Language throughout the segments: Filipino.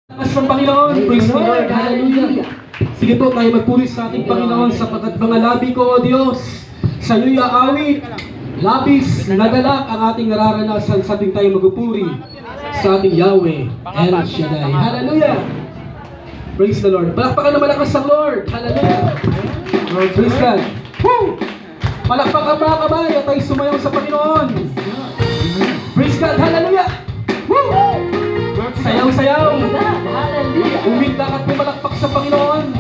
Lakas ng Panginoon, praise the Lord, hallelujah. Sige po, tayo magpuri sa ating Panginoon sapagkat mga labi ko, O Diyos, sa iyo'y aawit, labis na galak ang ating nararanasan sa ating tayo magpuri sa ating Yahweh, El Shaddai. Hallelujah! Praise the Lord. Palakpakan na malakas ang Lord. Hallelujah! Lord, praise God. Woo! Palakpakan mga kabay at tayo sumayaw sa Panginoon. Praise God. Hallelujah! Woo! Sayaw-sayaw! Umindak at pumalakpak sa Panginoon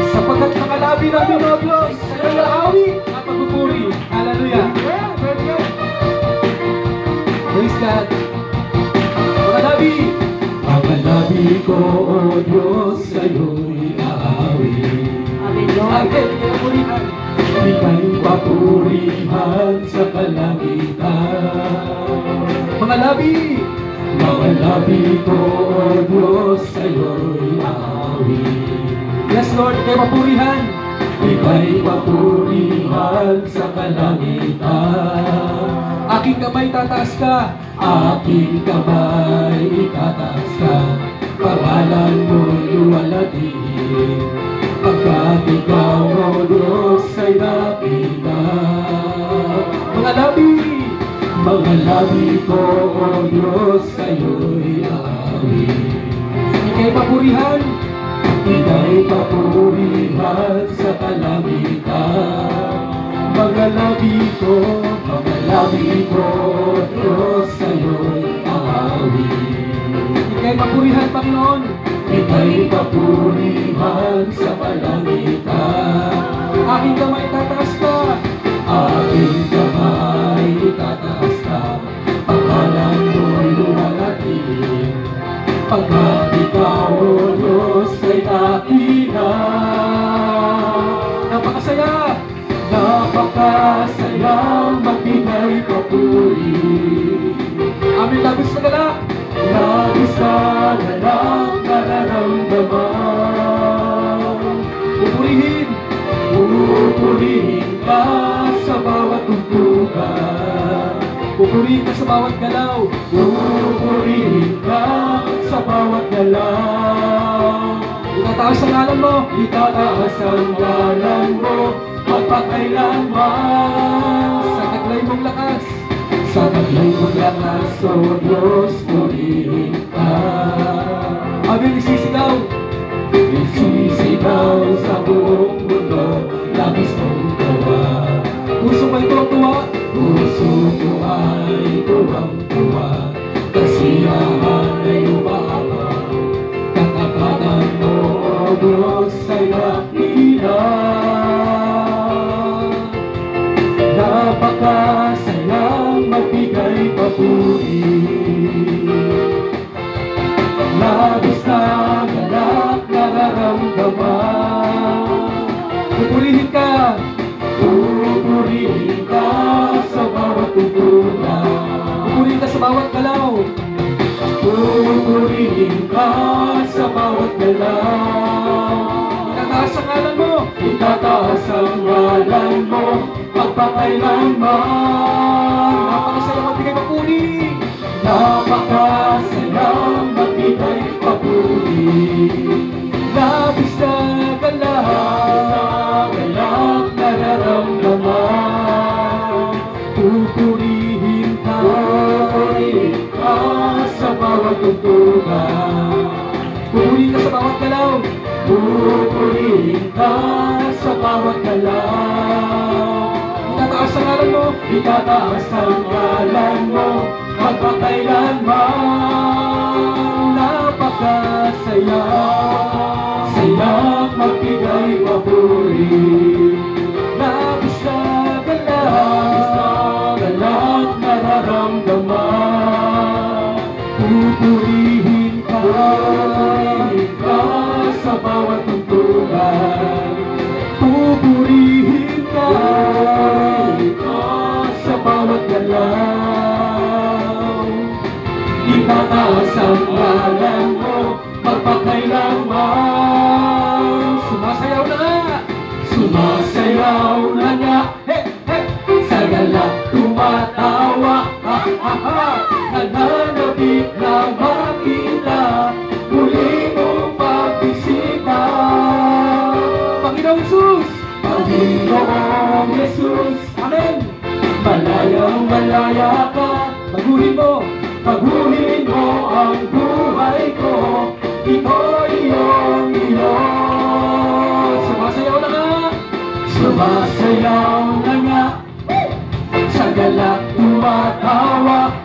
sapagkat nakalabi namin o Diyos sa iyong aawit at magpupuri. Hallelujah! Praise God! Mga labi! Mga labi ko o Diyos sa iyo'y aawit. Amen! Ika'y papurihan sa kalangitan. Mga labi! Mga labi ko, O Diyos, sa'yo'y aawit. Yes, Lord, ika'y papurihan. Ika'y papurihan sa kalangitan. Aking kamay tataas ka. Aking kamay itataas ka. Pangalan mo'y luwalhatiin. Pagkat ikaw, O Diyos, ay nakita. Mga labi! Mga labi ko, O Diyos, sa'yo'y aawit. Ika'y papurihan. Ika'y papurihan sa kalangitan. Mga labi ko, O Diyos, sa'yo'y aawit. Ika'y papurihan, Panginoon. Ika'y papurihan sa kalangitan. Aking kamay tataas ka. Aking kamay itataas ka. Pangalan mo'y luwalhatiin. Pagkat ikaw, O Diyos, ay nakita. Napakasaya! Napakasayang magbigay papuri. Aming labis na galak. Labis na galak nararamdaman. Pupurihin. Pupurihin ka sa bawat tugtugan. Pupurihin ka sa bawat galaw. Pupurihin ka sa bawat galaw. Itataas ang ngalan mo. Itataas ang ngalan mo. Magpakailanman. Sa taglay mong lakas. Sa taglay mong lakas, O Diyos, purihin ka. Amin, isisigaw. Isisigaw sa buong mundo. Labis mong gawa. Puso ko'y tuwa. Puso ko ay tuwang-tuwa. Kasiyahan ay umaabang. Katapatan mo, O Diyos, ay nakita. Napakasayang magbigay papuri. Labis na galak nararamdaman. Pupurihin ka. Pupurihin ka sa bawat tugtugan. Pupurihin ka sa bawat galaw. Pupurihin ka sa bawat galaw. Itataas ang ngalan mo. Itataas ang ngalan mo. Magpakailanman. Napakasayang magbigay papuri. Napakasayang magbigay papuri. Labis na galak nararamdaman. Pupurihin ka sa bawat tugtugan. Pupurihin ka sa bawat galaw. Pupurihin ka sa bawat galaw. Itataas ang ngalan mo. Itataas ang ngalan mo. Magpakailanman. Napakasaya. Sayang magbigay papuri. Labis na galak nararamdaman. Pupurihin ka sa bawat tugtugan. Pupurihin ka sa bawat galaw. Itataas ang ngalan mo. Magpakailanman. Sumasayaw na nga. Sumasayaw na nga. Hey, hey. Sa galak tumatawa. Ha, ha, ha. Nananabik na makita. muli mong pagbisita. Panginoong Jesus, Panginoong Jesus, Amen. Malayang malaya ka, baguhin mo ang buhay ko. Ito'y iyong iyong. Sumasayaw na nga, sumasayaw na nga. Sa galak tumatawa,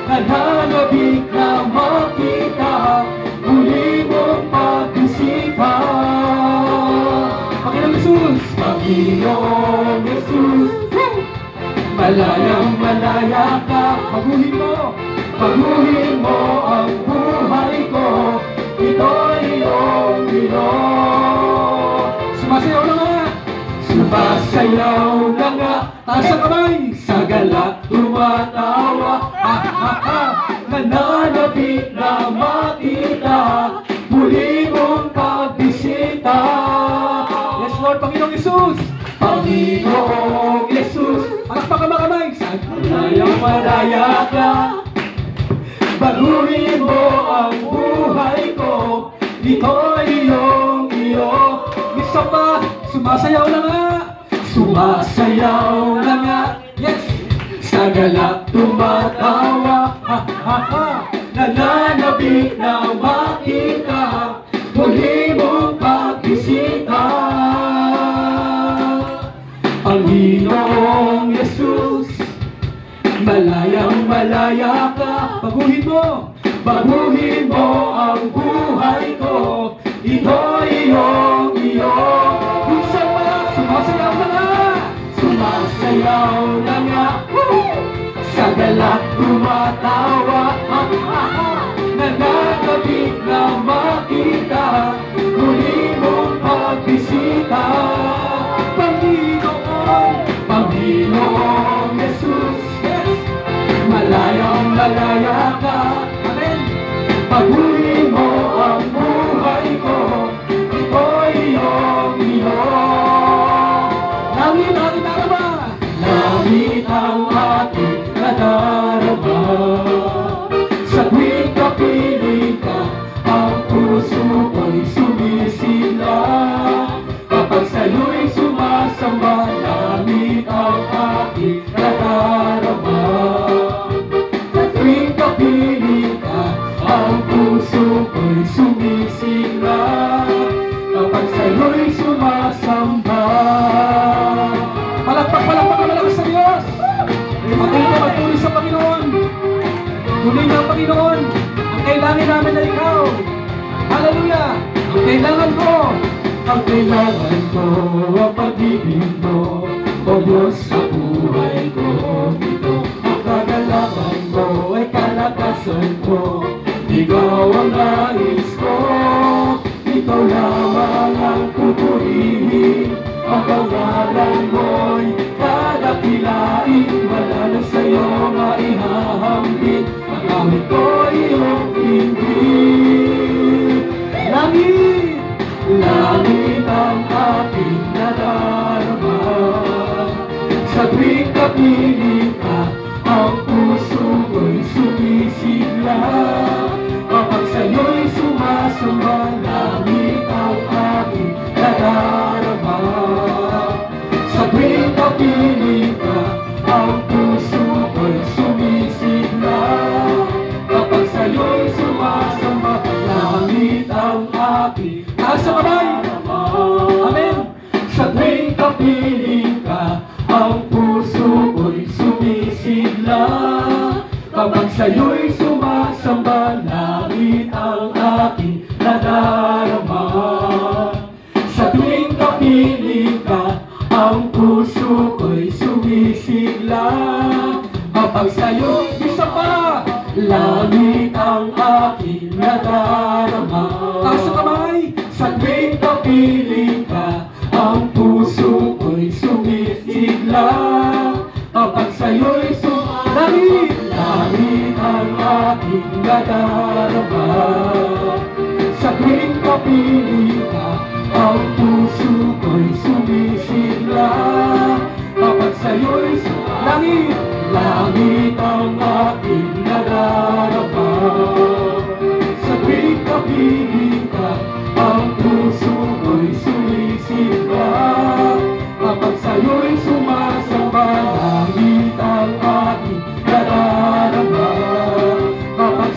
nananabik na makita, muli mong pagbisita. Panginoong Jesus, Panginoong Jesus, malayang malaya ka, baguhin mo ang buhay ko. Ito'y iyong iyong. Sumasayaw na nga, sumasayaw na nga. Taas ang kamay, sa galak tumatawa, nananabik na makita, muli mong pagbisita. Yes Lord, Panginoong Jesus, Panginoong Jesus, palakpakan mga kamay, sa malayang malaya ka, baguhin mo ang buhay ko. Ito'y iyong iyo. Isa pa, sumasayaw na nga, sumasayaw na nga. Yes, sa galak tumatawa, nananabik na makita, muli mong pagbisita. Panginoong Jesus, malayang malaya ka, baguhin mo ang buhay ko. Ito'y iyong iyo. Minsan pa, sumasayaw na nga, sumasayaw na nga. Sa galak tumatawa, nananabik na makita, muli mong pagbisita. Panginoong Jesus, malayang malaya ka, Amen. Baguhin mo ang buhay ko. Ito'y iyong iyong. Langit ang nadarama, langit ang ating nadarama. Sa tuwing kapiling ka, ang puso ko'y sumisila. Kapag sa'yo'y sumasamba, langit ang ating nadarama. Sa tuwing kapiling ka, ang puso ko'y sumisila. Kapag sa'yo'y sumasamba. Palakpak na malakas sa Diyos. Patuloy na magtuloy sa Panginoon. Tuloy na ang Panginoon. Ang kailangan namin na ikaw. Hallelujah. Ang kailangan ko ang pag-ibig mo, O Diyos, sa buhay ko. Ito ang kagalakan mo, ay kalakasan ko. Ikaw ang nais ko, ikaw lamang ang pupurihin. Ang pangalan mo'y dadakilain, wala na sa'yo maihahambing. Ang awit ko iyong pindig. Langit ang aking nadarama. Sa tuwing kapiling ka, ang puso ko'y sumisigla. Kapag sa'yo'y sumasamba, langit ang aking nadarama. Sa tuwing kapiling ka, ang puso ko'y sumisigla. Kapag sa'yo'y sumasamba, langit ang aking taas ang kamay, Amen. Sa tuwing kapiling ka, ang puso ko'y sumisigla. Kapag sa'yo'y sumasamba, langit ang aking nadarama. Sa tuwing kapiling ka, ang puso ko'y sumisigla. Kapag sa'yo'y isa pa, langit ang aking nadarama. Taas ang kamay, sa tuwing kapiling ka, ang puso ko'y sumisigla. Kapag sa'yo'y langit ang aking nadarama. Sa tuwing kapiling ka, ang puso ko'y sumisigla. Kapag sa'yo'y langit ang aking nadarama. Sa tuwing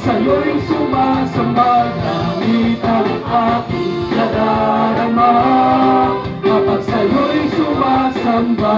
sa'yo'y sumasamba, langit ang aking nadarama. Kapag sa'yo'y sumasamba,